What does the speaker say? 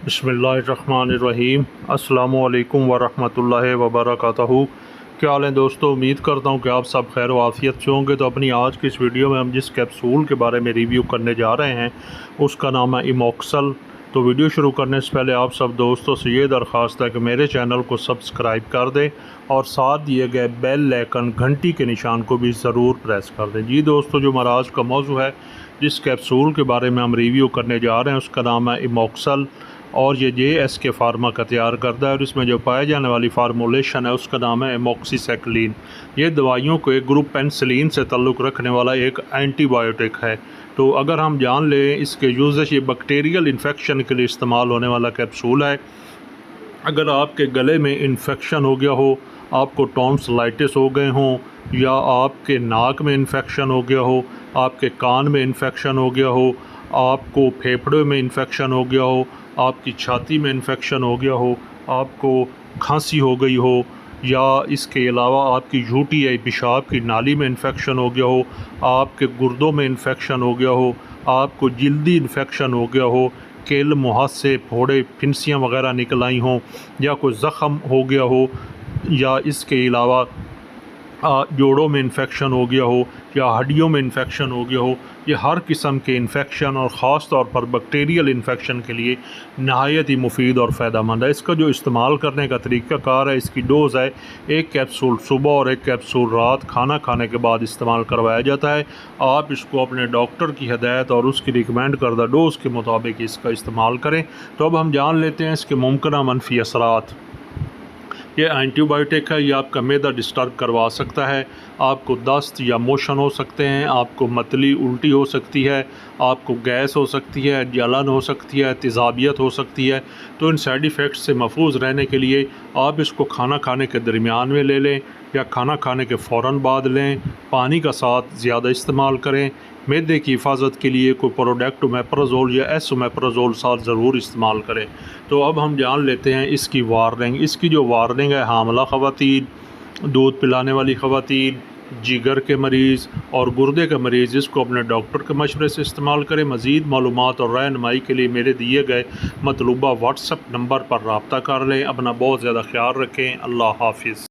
बिस्मिल्लाहिर्रहमानिर्रहीम। अस्सलामुअलैकुम वरहमतुल्लाहि वबरकातुहू। क्या हाल है दोस्तों, उम्मीद करता हूँ कि आप सब खैर वाफ़ियत से होंगे। तो अपनी आज की इस वीडियो में हम जिस कैप्सूल के बारे में रिव्यू करने जा रहे हैं उसका नाम है इमोक्सल। तो वीडियो शुरू करने से पहले आप सब दोस्तों से ये दरख्वास्त है कि मेरे चैनल को सब्सक्राइब कर दें और साथ दिए गए बेल आइकन घंटी के निशान को भी ज़रूर प्रेस कर दें। जी दोस्तों, जो हमारा आज का मौजू है, जिस कैप्सूल के बारे में हम रिव्यू करने जा रहे हैं उसका नाम है इमोक्सल और ये JSK फार्मा का तैयार करता है और इसमें जो पाए जाने वाली फार्मूलेशन है उसका नाम है एमोक्सीसाइक्लिन। ये दवाइयों को एक ग्रुप पेनिसिलिन से ताल्लुक़ रखने वाला एक एंटीबायोटिक है। तो अगर हम जान लें इसके यूजेस, ये बैक्टीरियल इन्फेक्शन के लिए इस्तेमाल होने वाला कैप्सूल है। अगर आपके गले में इन्फेक्शन हो गया हो, आपको टॉन्सिलाइटिस हो गए हों, या आपके नाक में इन्फेक्शन हो गया हो, आपके कान में इन्फेक्शन हो गया हो, आपको फेफड़े में इन्फेक्शन हो गया हो, आपकी छाती में इन्फेक्शन हो गया हो, आपको खांसी हो गई हो, या इसके अलावा आपकी झूठी या पेशाब की नाली में इन्फेक्शन हो गया हो, आपके गुर्दों में इन्फेक्शन हो गया हो, आपको जल्दी इन्फेक्शन हो गया हो, केल मुहासे से फोड़े फिनसियाँ वगैरह निकल आई हों, या कोई ज़ख़म हो गया हो, या इसके अलावा जोड़ों में इन्फेक्शन हो गया हो, या हड्डियों में इन्फेक्शन हो गया हो, ये हर किस्म के इन्फेक्शन और ख़ास तौर पर बैक्टीरियल इन्फेक्शन के लिए नहायत ही मुफीद और फ़ायदेमंद है। इसका जो इस्तेमाल करने का तरीक़ाकार है, इसकी डोज़ है 1 कैप्सूल सुबह और 1 कैप्सूल रात खाना खाने के बाद इस्तेमाल करवाया जाता है। आप इसको अपने डॉक्टर की हिदायत और उसकी रिकमेंड करदा डोज़ के मुताबिक इसका इस्तेमाल करें। तो अब हम जान लेते हैं इसके मुमकिन मनफी असरात। ये एंटीबायोटिक है, ये आपका मैदा डिस्टर्ब करवा सकता है, आपको दस्त या मोशन हो सकते हैं, आपको मतली उल्टी हो सकती है, आपको गैस हो सकती है, जलन हो सकती है, तेज़ाबियत हो सकती है। तो इन साइड इफ़ेक्ट्स से महफूज रहने के लिए आप इसको खाना खाने के दरमियान में ले लें या खाना खाने के फ़ौरन बाद लें। पानी का साथ ज़्यादा इस्तेमाल करें। मैदे की हिफाजत के लिए कोई प्रोडक्ट ओमेप्राज़ोल या एसोमेप्राज़ोल साथ ज़रूर इस्तेमाल करें। तो अब हम जान लेते हैं इसकी वार्निंग। इसकी जो वार्निंग है, हामला ख़वातीन, दूध पिलाने वाली ख़वातीन, जिगर के मरीज़ और गुर्दे के मरीज़ इसको अपने डॉक्टर के मशवरे से इस्तेमाल करें। मज़ीद मालूमात और रहनुमाई के लिए मेरे दिए गए मतलूबा व्हाट्सएप नंबर पर रब्ता कर लें। अपना बहुत ज़्यादा ख्याल रखें। अल्लाह हाफिज़।